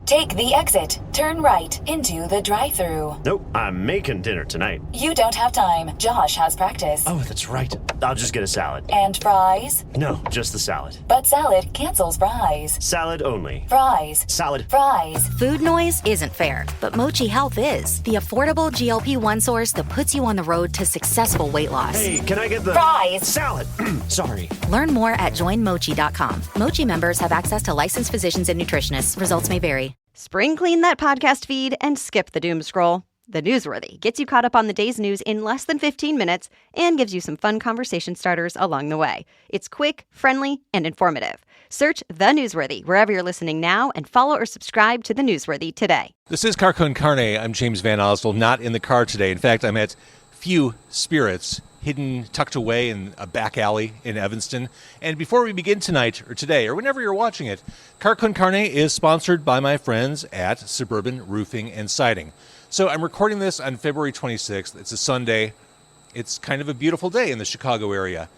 Take the exit. Turn right into the drive-thru. Nope, I'm making dinner tonight. You don't have time. Josh has practice. Oh, that's right. I'll just get a salad. And fries? No, just the salad. But salad cancels fries. Salad only. Fries. Salad. Fries. Food noise isn't fair, but Mochi Health is. The affordable GLP-1 source that puts you on the road to successful weight loss. Hey, can I get the... Fries. Salad. Sorry. Learn more at joinmochi.com. Mochi members have access to licensed physicians and nutritionists. Results may vary. Spring clean that podcast feed and skip the doom scroll. The Newsworthy gets you caught up on the day's news in less than 15 minutes and gives you some fun conversation starters along the way. It's quick, friendly, and informative. Search The Newsworthy wherever you're listening now and follow or subscribe to The Newsworthy today. This is Car Con Carne. I'm James Van Osdale, not in the car today. In fact, I'm at Few Spirits, hidden, tucked away in a back alley in Evanston. And before we begin tonight, or today, or whenever you're watching it, Car Con Carne is sponsored by my friends at Suburban Roofing and Siding. So I'm recording this on February 26th. It's a Sunday. It's kind of a beautiful day in the Chicago area.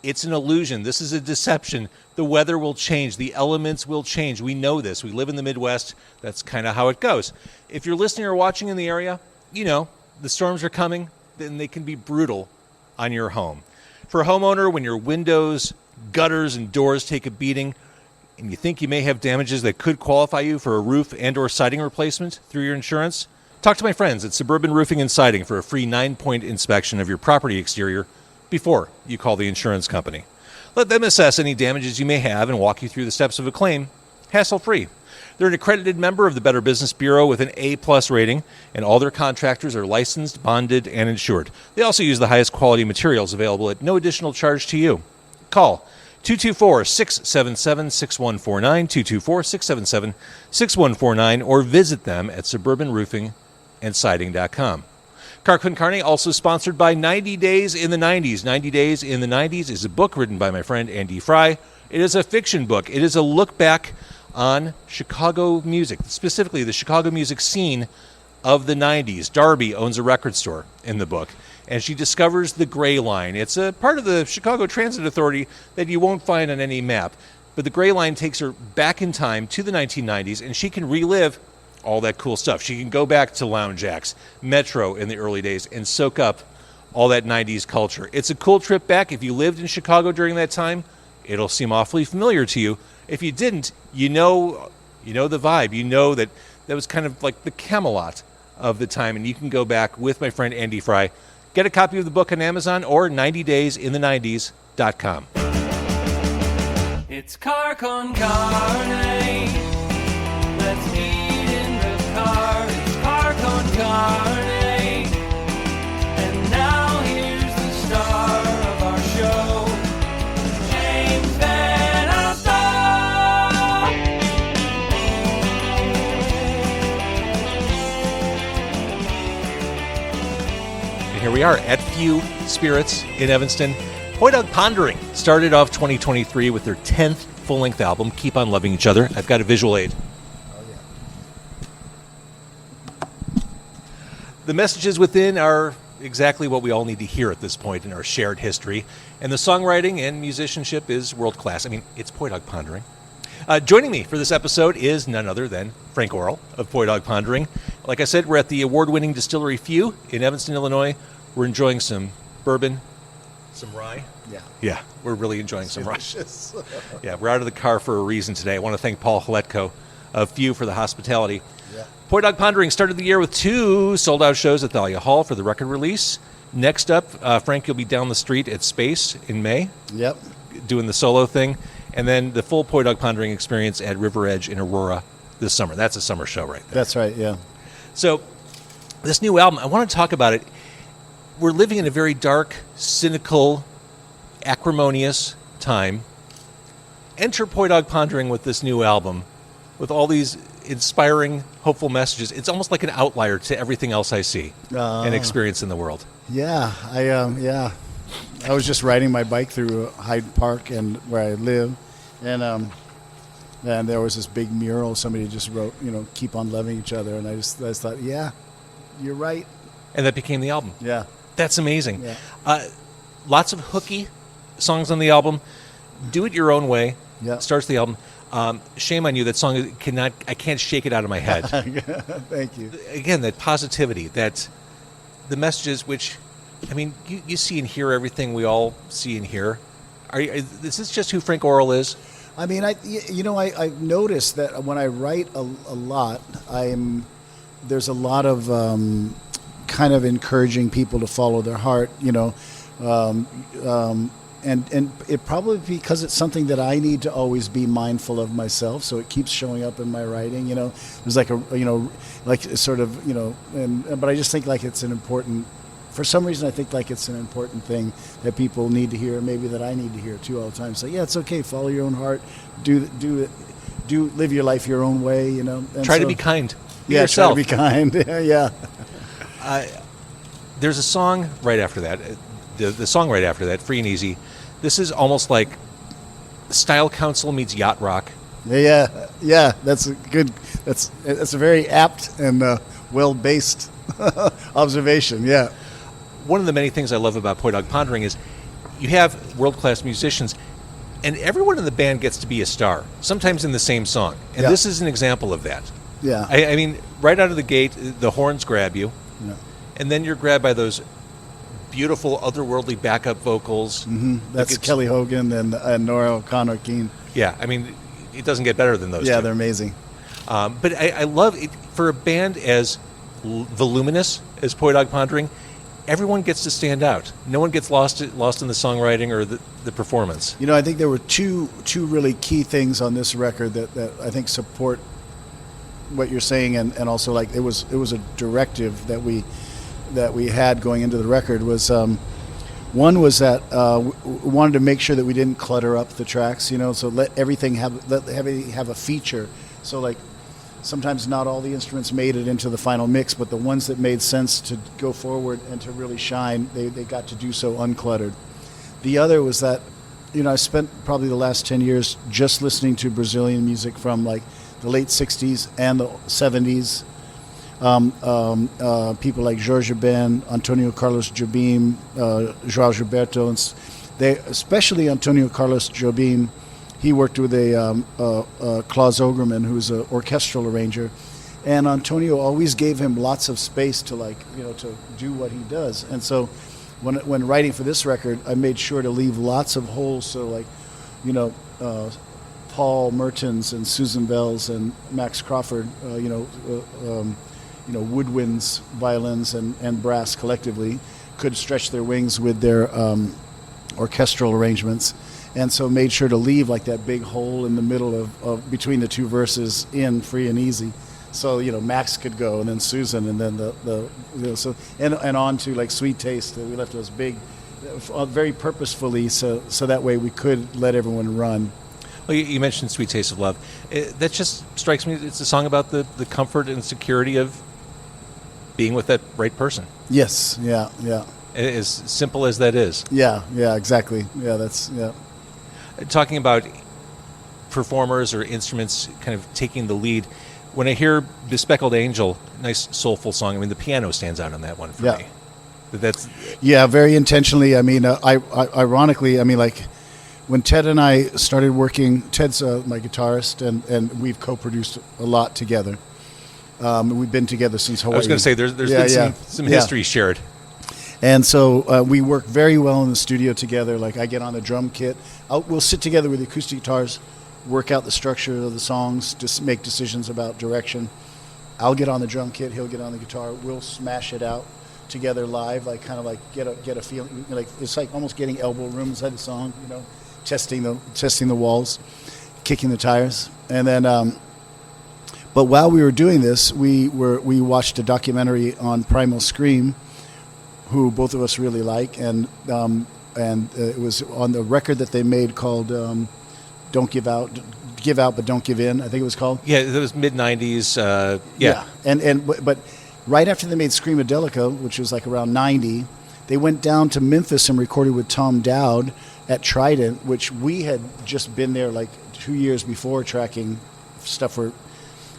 It's an illusion. This is a deception. The weather will change. The elements will change. We know this. We live in the Midwest. That's kind of how it goes. If you're listening or watching in the area, you know, the storms are coming, then they can be brutal on your home. For a homeowner, when your windows, gutters, and doors take a beating, and you think you may have damages that could qualify you for a roof and or siding replacement through your insurance, talk to my friends at Suburban Roofing and Siding for a free 9-point inspection of your property exterior before you call the insurance company. Let them assess any damages you may have and walk you through the steps of a claim, hassle-free. They're an accredited member of the Better Business Bureau with an A+ rating, and all their contractors are licensed, bonded, and insured. They also use the highest quality materials available at no additional charge to you. Call 224-677-6149, 224-677-6149, or visit them at suburbanroofingandsiding.com. Car Con Carne also sponsored by 90 Days in the 90s. 90 Days in the 90s is a book written by my friend Andy Fry. It is a fiction book. It is a look back on Chicago music, specifically the Chicago music scene of the 90s. Darby owns a record store in the book, and she discovers the Gray Line. It's a part of the Chicago Transit Authority that you won't find on any map, but the Gray Line takes her back in time to the 1990s, and she can relive all that cool stuff. She can go back to Lounge Acts, Metro in the early days, and soak up all that 90s culture. It's a cool trip back. If you lived in Chicago during that time, it'll seem awfully familiar to you. If you didn't, you know the vibe. You know that was kind of like the Camelot of the time, and you can go back with my friend Andy Fry. Get a copy of the book on Amazon or 90daysinthe90s.com. It's Car Con Carne. Let's eat in the car. It's Car Con Carne. And now here's the star of our show, James Van Osdale. And here we are at Few Spirits in Evanston. Poi Dog Pondering started off 2023 with their 10th full-length album, Keep on Loving Each Other. I've got a visual aid. The messages within are exactly what we all need to hear at this point in our shared history. And the songwriting and musicianship is world-class. I mean, it's Poi Dog Pondering. Joining me for this episode is none other than Frank Orrall of Poi Dog Pondering. Like I said, we're at the award-winning distillery Few in Evanston, Illinois. We're enjoying some bourbon, some rye. Yeah, we're really enjoying some rye. Yeah, we're out of the car for a reason today. I want to thank Paul Haletko of Few for the hospitality. Yeah. Poi Dog Pondering started the year with 2 sold-out shows at Thalia Hall for the record release. Next up, Frank, you'll be down the street at Space in May. Yep. Doing the solo thing. And then the full Poi Dog Pondering experience at River Edge in Aurora this summer. That's a summer show right there. That's right, yeah. So this new album, I want to talk about it. We're living in a very dark, cynical, acrimonious time. Enter Poi Dog Pondering with this new album, with all these inspiring, hopeful messages. It's almost like an outlier to everything else I see and experience in the world. Yeah, I was just riding my bike through Hyde Park and where I live, and there was this big mural somebody just wrote, keep on loving each other, and I just thought, yeah, you're right. And that became the album. Yeah. That's amazing. Yeah. Lots of hooky songs on the album. Do It Your Own Way Yeah. starts the album. Shame on you. That song I can't shake it out of my head. Thank you. Again, that positivity, that the messages which, I mean, you see and hear everything we all see and hear. Is this just who Frank Orrall is? I mean, I've noticed that when I write a lot, there's a lot of kind of encouraging people to follow their heart, and it probably because it's something that I need to always be mindful of myself, so it keeps showing up in my writing. There's like but I just think like it's an important. For some reason, I think like it's an important thing that people need to hear, maybe that I need to hear too all the time. So yeah, it's okay. Follow your own heart. Live your life your own way. And try to be kind. Be yeah, yourself. Try to be kind. Yeah. There's a song right after that. The song right after that, Free and Easy. This is almost like Style Council meets yacht rock. Yeah. That's a good. That's a very apt and well-based observation. Yeah. One of the many things I love about Poi Dog Pondering is you have world-class musicians, and everyone in the band gets to be a star, sometimes in the same song. And this is an example of that. Yeah. I mean, right out of the gate, the horns grab you, and then you're grabbed by those beautiful, otherworldly backup vocals. Mm-hmm. That's Kelly Hogan and Nora O'Connor-Keene. Yeah, I mean, it doesn't get better than those two. Yeah, they're amazing. But I love it. For a band as voluminous as Poi Dog Pondering, everyone gets to stand out. No one gets lost in the songwriting or the performance. I think there were two really key things on this record that I think support what you're saying, and also like it was a directive that we had going into the record was one was that we wanted to make sure that we didn't clutter up the tracks, so let everything have a feature. So like sometimes not all the instruments made it into the final mix, but the ones that made sense to go forward and to really shine, they got to do so uncluttered. The other was that, I spent probably the last 10 years just listening to Brazilian music from like the late 60s and the 70s. People like Jorge Ben, Antonio Carlos Jobim, João Gilberto, and especially Antonio Carlos Jobim. He worked with Klaus Ogerman, who's an orchestral arranger, and Antonio always gave him lots of space to to do what he does. And so, when writing for this record, I made sure to leave lots of holes. So Paul Mertens and Susan Bells and Max Crawford, woodwinds, violins, and brass collectively could stretch their wings with their orchestral arrangements. And so made sure to leave like that big hole in the middle of between the two verses in Free and Easy. So, Max could go, and then Susan, and then and on to like Sweet Taste. We left those big, very purposefully, so that way we could let everyone run. Well, you mentioned Sweet Taste of Love. That just strikes me. It's a song about the comfort and security of being with that right person. Yes. Yeah. As simple as that is. Yeah. Exactly. Yeah. Talking about performers or instruments kind of taking the lead, when I hear Bespeckled Angel, nice soulful song, I mean, the piano stands out on that one for me. That's very intentionally. I mean, ironically, I mean, like when Ted and I started working, Ted's my guitarist, and we've co-produced a lot together. We've been together since Hawaii. I was going to say, there's been some history shared. And so we work very well in the studio together. Like I get on the drum kit. We'll sit together with the acoustic guitars, work out the structure of the songs, just make decisions about direction. I'll get on the drum kit. He'll get on the guitar. We'll smash it out together live, like kind of like get a feeling. Like it's like almost getting elbow room inside the song, testing the walls, kicking the tires, and then. But while we were doing this, we watched a documentary on Primal Scream, who both of us really like, and it was on the record that they made called "Don't Give Out, but Don't Give In." I think it was called. Yeah, it was mid-90s. Yeah, but right after they made Screamadelica, which was like around 90, they went down to Memphis and recorded with Tom Dowd at Trident, which we had just been there like 2 years before tracking stuff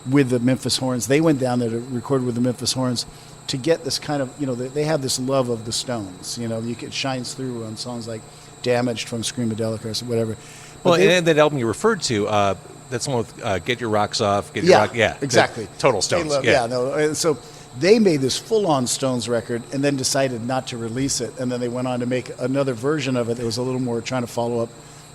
with the Memphis Horns. They went down there to record with the Memphis Horns to get this kind of, they have this love of the Stones. It shines through on songs like Damaged from Screamadelica or whatever. Well, and that album you referred to, that's the one with Get Your Rocks Off, Get Your Rock. Yeah, exactly. Total Stones. And so they made this full-on Stones record and then decided not to release it. And then they went on to make another version of it that was a little more trying to follow up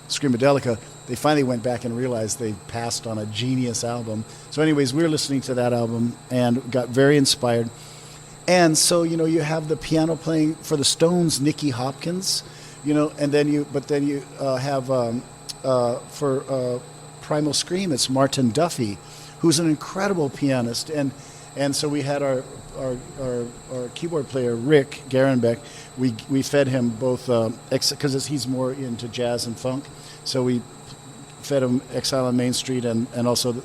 Screamadelica. They finally went back and realized they passed on a genius album. So anyways, we were listening to that album and got very inspired. And so, you have the piano playing for the Stones, Nicky Hopkins, and then you have for Primal Scream, it's Martin Duffy, who's an incredible pianist. And so we had our keyboard player, Rick Garenbeck. We fed him both, because he's more into jazz and funk. So we fed him Exile on Main Street and also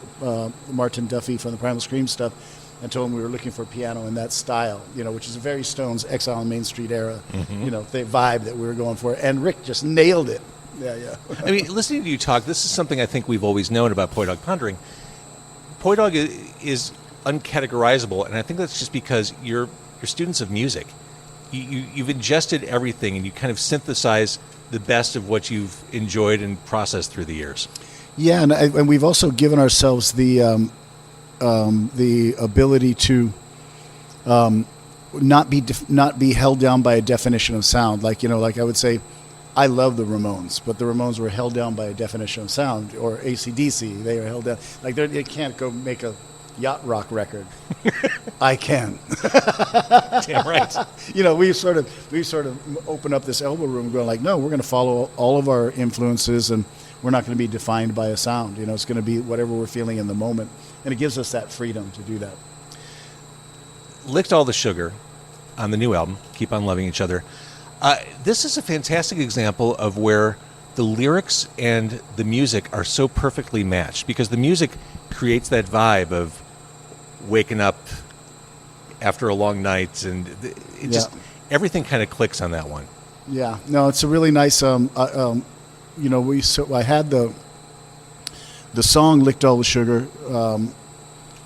Martin Duffy from the Primal Scream stuff, and told him we were looking for piano in that style, which is a very Stones Exile on Main Street era, the vibe that we were going for. And Rick just nailed it. Yeah. I mean, listening to you talk, this is something I think we've always known about Poi Dog Pondering. Poi Dog is uncategorizable, and I think that's just because you're students of music. You've ingested everything, and you kind of synthesize the best of what you've enjoyed and processed through the years. Yeah, and we've also given ourselves the ability to not be held down by a definition of sound. Like I would say, I love the Ramones, but the Ramones were held down by a definition of sound, or AC/DC. They were held down. Like they can't go make a yacht rock record. I can. Damn right. We sort of open up this elbow room, going like, no, we're going to follow all of our influences, and we're not going to be defined by a sound. It's going to be whatever we're feeling in the moment, and it gives us that freedom to do that. Licked All the Sugar on the new album, Keep On Loving Each Other. This is a fantastic example of where the lyrics and the music are so perfectly matched, because the music creates that vibe of waking up after a long night, and just everything kind of clicks on that one. Yeah, no, it's a really nice. I had the song "Licked All the Sugar"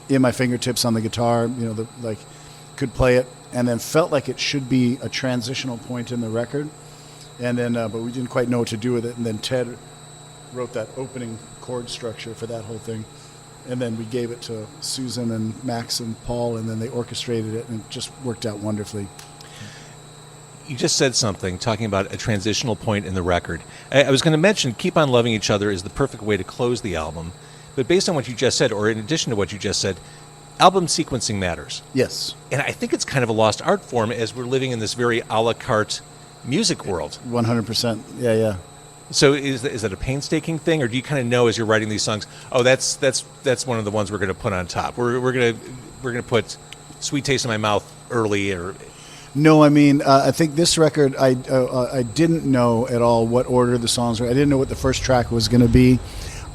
in my fingertips on the guitar. Could play it, and then felt like it should be a transitional point in the record, and then but we didn't quite know what to do with it. And then Ted wrote that opening chord structure for that whole thing, and then we gave it to Susan and Max and Paul, and then they orchestrated it, and it just worked out wonderfully. You just said something, talking about a transitional point in the record. I was going to mention Keep On Loving Each Other is the perfect way to close the album, but based on what you just said, or in addition to what you just said, album sequencing matters. Yes. And I think it's kind of a lost art form as we're living in this very a la carte music world. 100%. Yeah. So is that a painstaking thing, or do you kind of know as you're writing these songs, oh, that's one of the ones we're going to put on top? We're going to put Sweet Taste in My Mouth early, or... No, I mean, I think this record, I didn't know at all what order the songs were. I didn't know what the first track was going to be.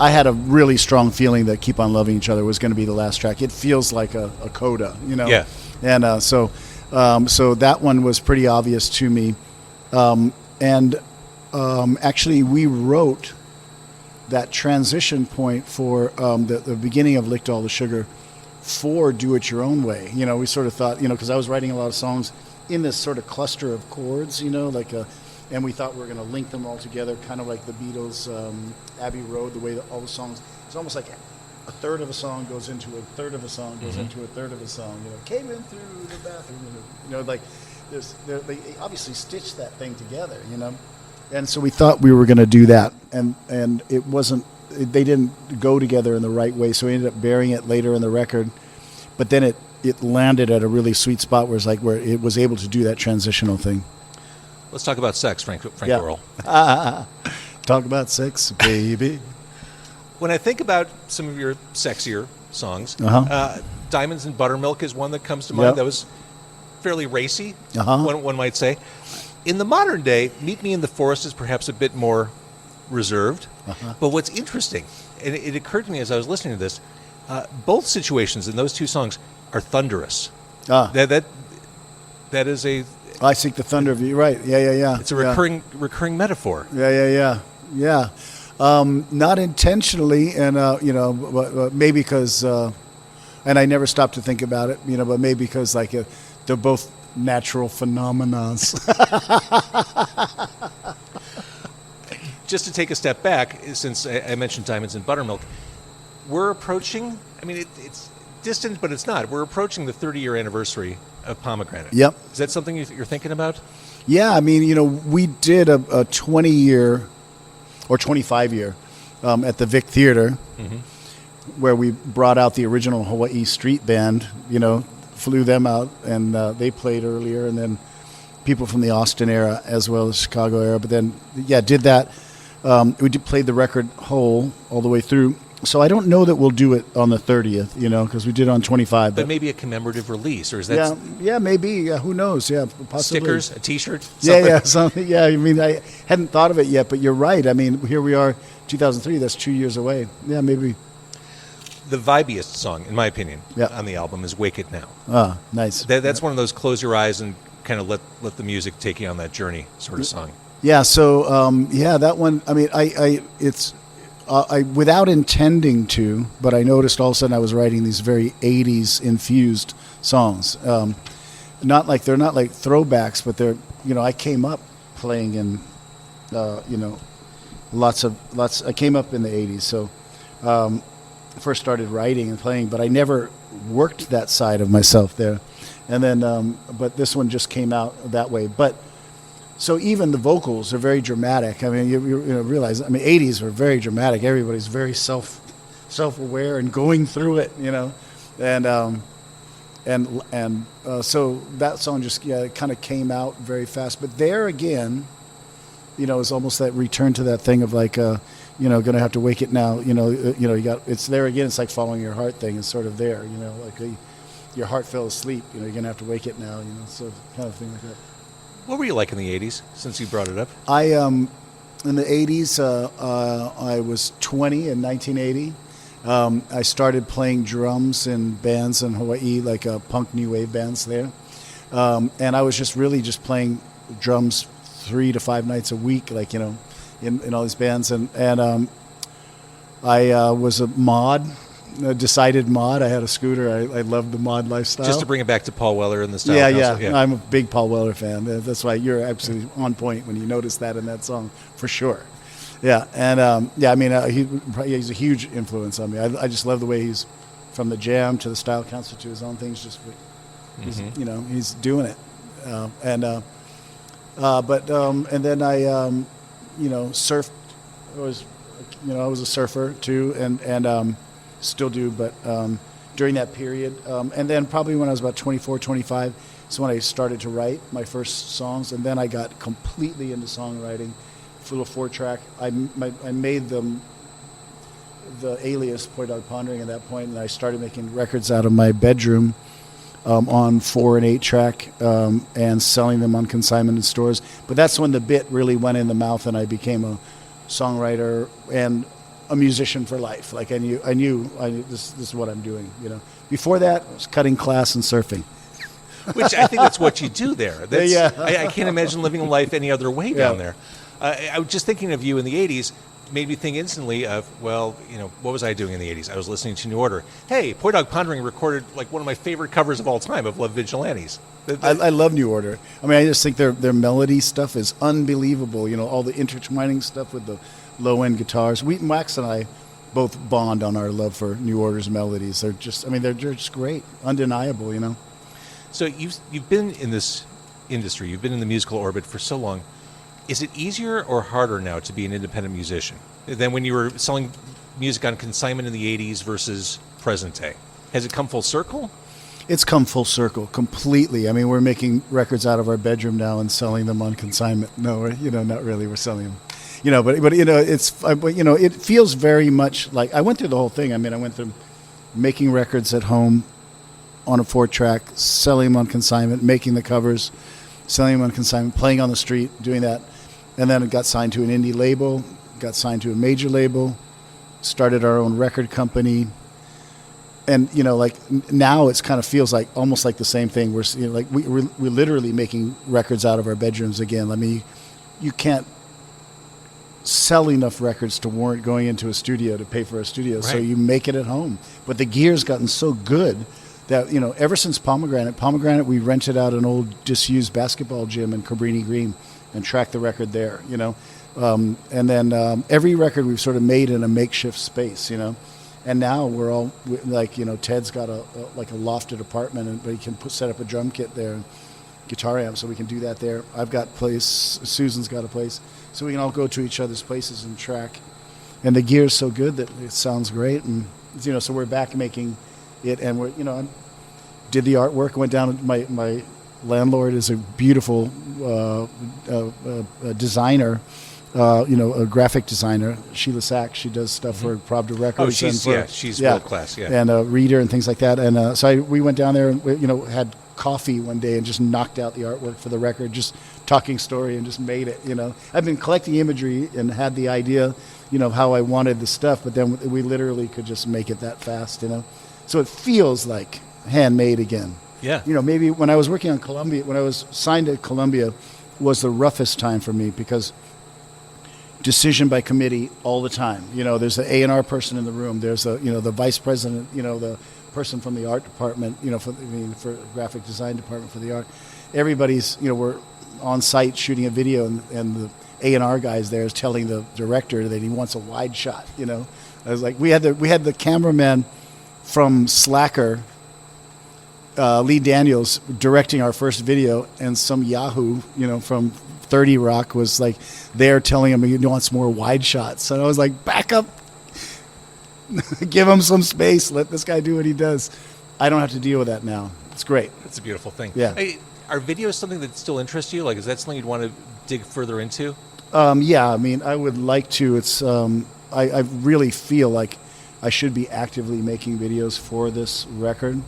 I had a really strong feeling that Keep On Loving Each Other was going to be the last track. It feels like a coda, Yeah. And so that one was pretty obvious to me. Actually, we wrote that transition point for the beginning of Licked All the Sugar for Do It Your Own Way. We sort of thought, because I was writing a lot of songs in this sort of cluster of chords, and we thought we were going to link them all together, kind of like the Beatles' Abbey Road, the way that all the songs, it's almost like a third of a song goes into a third of a song, goes into a third of a song, came in through the bathroom, they obviously stitched that thing together, and so we thought we were going to do that, and it wasn't, they didn't go together in the right way, so we ended up burying it later in the record, but then it landed at a really sweet spot where it was able to do that transitional thing. Let's talk about sex, Frank Orrall. Talk about sex, baby. When I think about some of your sexier songs, Diamonds and Buttermilk is one that comes to mind. That was fairly racy, one might say. In the modern day, Meet Me in the Forest is perhaps a bit more reserved. But what's interesting, and it occurred to me as I was listening to this, both situations in those two songs are thunderous. That is a... I Seek the Thunder of You, right. Yeah. It's a recurring metaphor. Yeah. Not intentionally, and, but maybe because, and I never stopped to think about it, but maybe because, they're both natural phenomena. just to take a step back, since I mentioned Diamonds and Buttermilk, we're approaching, I mean, it's distant, but it's not. We're approaching the 30-year anniversary of Pomegranate. Yep. Is that something you're thinking about? Yeah, I mean, we did a 20-year or 25-year at the Vic Theater, where we brought out the original Hawaii Street Band, flew them out, and they played earlier, and then people from the Austin era as well as Chicago era. But then, did that. We played the record whole all the way through. So I don't know that we'll do it on the 30th, because we did on 25. But maybe a commemorative release, or is that... Yeah, maybe. Yeah, who knows? Yeah, possibly. Stickers, a T-shirt? Something. Yeah, I mean, I hadn't thought of it yet, but you're right. I mean, here we are, 2003. That's 2 years away. Yeah, maybe. The vibiest song, in my opinion, on the album is Wake It Now. Ah, nice. That's one of those close your eyes and kind of let the music take you on that journey sort of song. Yeah, so, that one, I mean, it's... I without intending to, but I noticed all of a sudden I was writing these very 80s infused songs. They're not like throwbacks, but they're, I came up playing in, lots. I came up in the 80s, so first started writing and playing, but I never worked that side of myself there. And then, but this one just came out that way. But so even the vocals are very dramatic. I mean, you realize, 80s were very dramatic. Everybody's very self-aware and going through it, and so that song just kind of came out very fast. But there again, it's almost that return to that thing of like, gonna have to wake it now. You got it's there again. It's like following your heart thing is sort of there. Like your heart fell asleep. You're gonna have to wake it now. So kind of thing like that. What were you like in the 80s, since you brought it up? In the 80s, I was 20 in 1980. I started playing drums in bands in Hawaii, like punk new wave bands there. And I was just playing drums 3 to 5 nights a week, like, in all these bands. And I was a mod. A decided mod. I had a scooter. I loved the mod lifestyle. Just to bring it back to Paul Weller and the style. Yeah. I'm a big Paul Weller fan. That's why you're absolutely on point when you notice that in that song, for sure. Yeah, and he's a huge influence on me. I just love the way he's, from the jam to the style council to his own things. He's doing it. And then I surfed. I was a surfer too, and still do, but during that period. And then probably when I was about 24, 25, is when I started to write my first songs, and then I got completely into songwriting. A little 4-track. I made the alias Poi Dog Pondering at that point, and I started making records out of my bedroom on 4 and 8-track and selling them on consignment in stores. But that's when the bit really went in the mouth, and I became a songwriter and a musician for life. Like I knew this is what I'm doing. Before that, I was cutting class and surfing. Which I think that's what you do there. I can't imagine living a life any other way down there. I was just thinking of you in the 80s. Made me think instantly of, what was I doing in the 80s? I was listening to New Order. Hey, Poi Dog Pondering recorded like one of my favorite covers of all time of Love Vigilantes. I love New Order. I just think their melody stuff is unbelievable. All the intertwining stuff with the low-end guitars. Wax and I both bond on our love for New Order's melodies. They're just great, undeniable. So you've been in this industry, you've been in the musical orbit for so long. Is it easier or harder now to be an independent musician than when you were selling music on consignment in the 80s versus present day? Has it come full circle? It's come full circle completely. We're making records out of our bedroom now and selling them on consignment. No, not really. We're selling them. It feels very much like I went through the whole thing. I went through making records at home on a 4-track, selling them on consignment, making the covers, selling them on consignment, playing on the street, doing that. And then it got signed to an indie label, got signed to a major label, started our own record company. And, now it's kind of feels like almost like the same thing. We're literally making records out of our bedrooms again. You can't sell enough records to warrant going into a studio to pay for a studio. Right. So you make it at home. But the gear's gotten so good that, ever since Pomegranate, we rented out an old disused basketball gym in Cabrini Green and tracked the record there, And then every record we've sort of made in a makeshift space, And now we're all like, Ted's got a lofted apartment, but he can set up a drum kit there, and guitar amp, so we can do that there. I've got place. Susan's got a place, so we can all go to each other's places and track. And the gear's so good that it sounds great, and so we're back making it, and we're I did the artwork. Went down. My landlord is a beautiful designer. A graphic designer, Sheila Sachs. She does stuff for Pravda Records. Oh, she's world class, yeah. And a reader and things like that. And so we went down there and had coffee one day and just knocked out the artwork for the record, just talking story, and just made it. I've been collecting imagery and had the idea, of how I wanted the stuff, but then we literally could just make it that fast. So it feels like handmade again. Yeah. Maybe when I was working on Columbia, when I was signed at Columbia, was the roughest time for me because decision by committee all the time. There's the A&R person in the room. There's the vice president. The person from the art department. For graphic design department for the art. Everybody's we're on site shooting a video, and the A&R guy's there is telling the director that he wants a wide shot. I was like, we had the cameraman from Slacker, Lee Daniels, directing our first video, and some Yahoo, from 30 Rock was like there telling him he wants more wide shots. And I was like, back up, give him some space, let this guy do what he does. I don't have to deal with that now. It's great. It's a beautiful thing. Yeah. Hey, are videos something that still interests you? Like, is that something you'd want to dig further into? Yeah, I would like to. It's I really feel like I should be actively making videos for this record,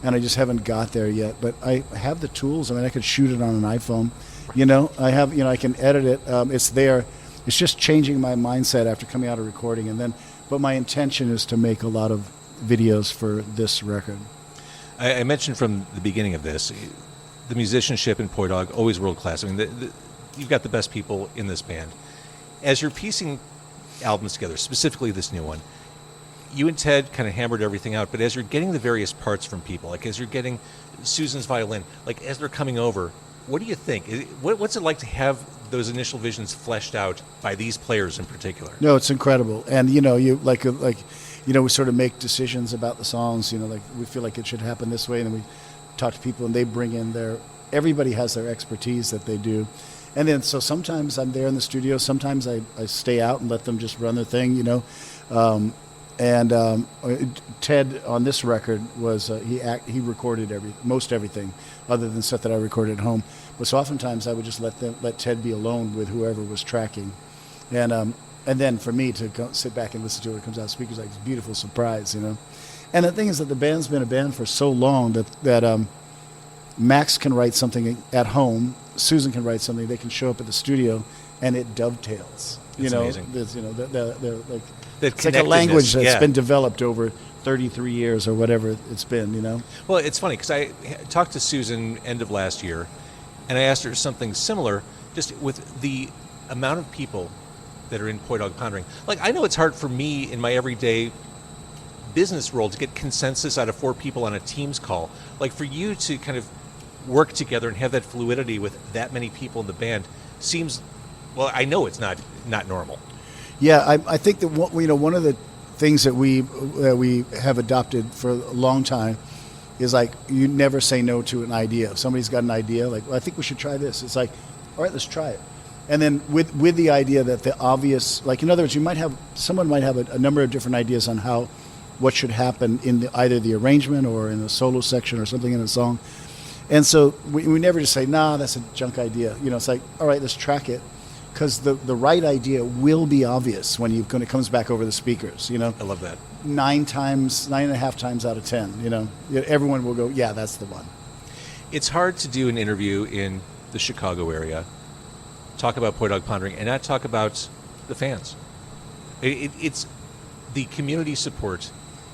and I just haven't got there yet. But I have the tools. I could shoot it on an iPhone. I have, I can edit it. It's there. It's just changing my mindset after coming out of recording, but my intention is to make a lot of videos for this record. I mentioned from the beginning of this, the musicianship in Poi Dog, always world class. You've got the best people in this band. As you're piecing albums together, specifically this new one, you and Ted kind of hammered everything out, but as you're getting the various parts from people, like as you're getting Susan's violin, like as they're coming over, what do you think? What's it like to have those initial visions fleshed out by these players in particular? No, it's incredible. And, you we sort of make decisions about the songs, like we feel like it should happen this way. And then we talk to people and they bring in everybody has their expertise that they do. And then, so sometimes I'm there in the studio. Sometimes I stay out and let them just run their thing, Ted on this record was he recorded most everything other than stuff that I recorded at home. But so oftentimes I would just let Ted be alone with whoever was tracking, and then for me to go sit back and listen to it when it comes out of speakers, like it's a beautiful surprise, And the thing is that the band's been a band for so long that Max can write something at home, Susan can write something, they can show up at the studio, and it dovetails. Amazing. It's like a language that's been developed over 33 years or whatever it's been, Well, it's funny because I talked to Susan end of last year, and I asked her something similar, just with the amount of people that are in Poi Dog Pondering. Like, I know it's hard for me in my everyday business role to get consensus out of 4 people on a Teams call. Like, for you to kind of work together and have that fluidity with that many people in the band seems, well, I know it's not normal. Yeah, I think that one of the things that we have adopted for a long time is like you never say no to an idea. If somebody's got an idea, like, well, I think we should try this. It's like, all right, let's try it. And then with the idea that the obvious, like in other words, someone might have a number of different ideas on what should happen in either the arrangement or in the solo section or something in the song. And so we never just say, nah, that's a junk idea. It's like, all right, let's track it. Because the right idea will be obvious when it comes back over the speakers, I love that. 9.5 times out of 10, everyone will go, yeah, that's the one. It's hard to do an interview in the Chicago area, talk about Poi Dog Pondering, and not talk about the fans. It's the community support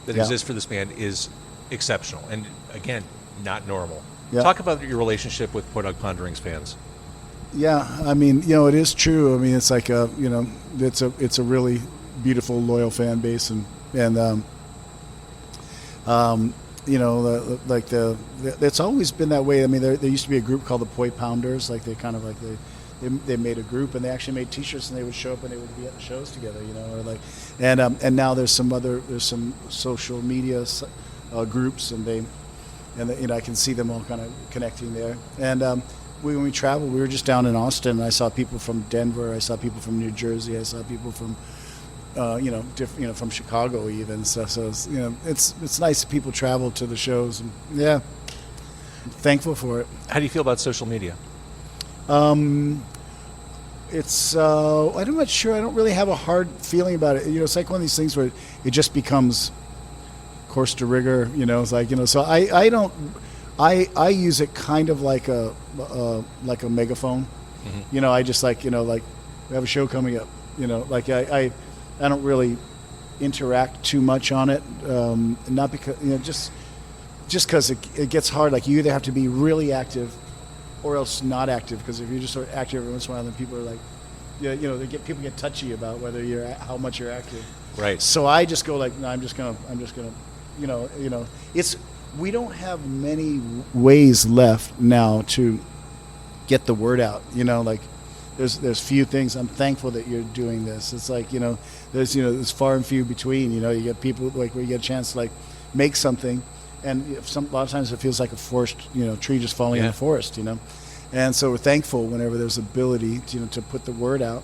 that exists for this band is exceptional, and again, not normal. Yeah. Talk about your relationship with Poi Dog Pondering's fans. Yeah, it is true. It's like it's a really beautiful, loyal fan base, and it's always been that way. There used to be a group called the Poi Pounders, like they kind of like they made a group, and they actually made T-shirts, and they would show up and they would be at the shows together, or like, and now there's some social media groups, and I can see them all kind of connecting there. And when we traveled, we were just down in Austin, and I saw people from Denver, I saw people from New Jersey, I saw people from from Chicago even. So it's nice that people travel to the shows, and I'm thankful for it. How do you feel about social media? It's I'm not sure. I don't really have a hard feeling about it. It's like one of these things where it just becomes course de rigueur. It's like So I don't. I use it kind of like a megaphone. Mm-hmm. I just like we have a show coming up. Like I don't really interact too much on it. Not because just because it gets hard. Like you either have to be really active or else not active, because if you're just sort of active every once in a while, then people are like, people get touchy about how much you're active. Right. So I just go like, no, I'm just gonna, we don't have many ways left now to get the word out. Like there's few things. I'm thankful that you're doing this. It's like there's far and few between. You get people like where you get a chance to like make something. And a lot of times it feels like a forest, tree just falling in the forest, And so we're thankful whenever there's ability to put the word out.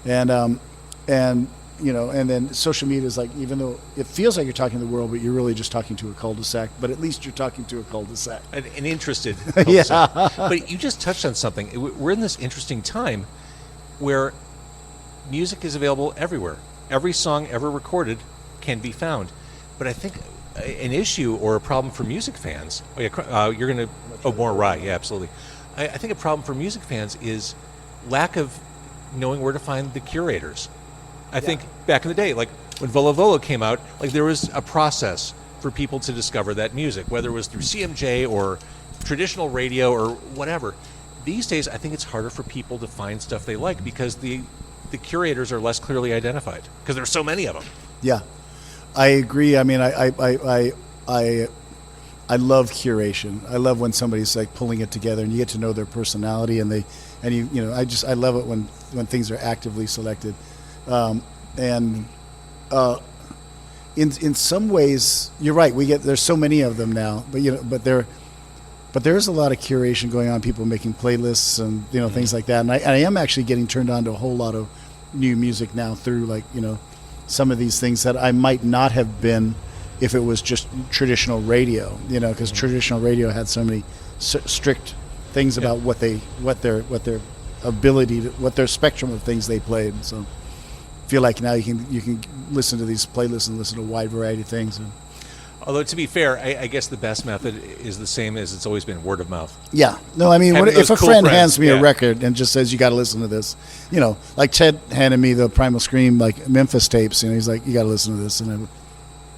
And then social media is like, even though it feels like you're talking to the world, but you're really just talking to a cul-de-sac, but at least you're talking to a cul-de-sac. An interested cul-de-sac. But you just touched on something. We're in this interesting time where music is available everywhere. Every song ever recorded can be found. But I think an issue or a problem for music fans. You're going to. Oh, more right. Yeah, absolutely. I think a problem for music fans is lack of knowing where to find the curators. I think back in the day, like when Volo Volo came out, like there was a process for people to discover that music, whether it was through CMJ or traditional radio or whatever. These days, I think it's harder for people to find stuff they like because the curators are less clearly identified because there's so many of them. Yeah. I agree. I mean, I love curation. I love when somebody's like pulling it together and you get to know their personality, and I love it when things are actively selected. In some ways, you're right. There's so many of them now, but there's a lot of curation going on. People making playlists and things like that. And I am actually getting turned on to a whole lot of new music now through some of these things that I might not have been if it was just traditional radio, because traditional radio had so many strict things about what their ability to, what their spectrum of things they played. And so I feel like now you can listen to these playlists and listen to a wide variety of things. Although, to be fair, I guess the best method is the same as it's always been, word of mouth. Yeah. No, I mean, if a friend hands me a record and just says, you got to listen to this, like Ted handed me the Primal Scream, like Memphis tapes, and he's like, you got to listen to this. And,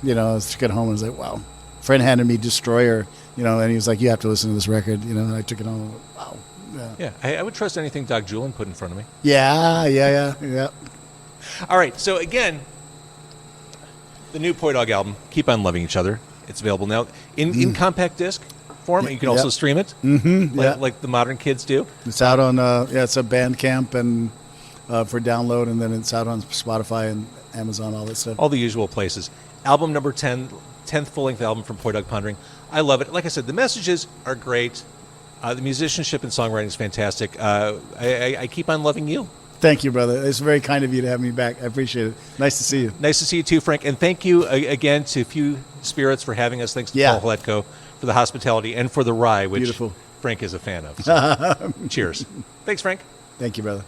I was to get home and I was like, wow. Friend handed me Destroyer, and he was like, you have to listen to this record, and I took it home and went, wow. Yeah. I would trust anything Doc Julin put in front of me. Yeah. All right. So, again, the new Poi Dog album, Keep On Loving Each Other. It's available now in compact disc form. You can also stream it, like the modern kids do. It's out on it's a Bandcamp and for download, and then it's out on Spotify and Amazon, all that stuff. All the usual places. Album number 10, 10th full-length album from Poi Dog Pondering. I love it. Like I said, the messages are great. The musicianship and songwriting is fantastic. I keep on loving you. Thank you, brother. It's very kind of you to have me back. I appreciate it. Nice to see you. Nice to see you too, Frank. And thank you again to Few Spirits for having us. Thanks to Paul Hletko for the hospitality and for the rye, which Frank is a fan of. So. Cheers. Thanks, Frank. Thank you, brother.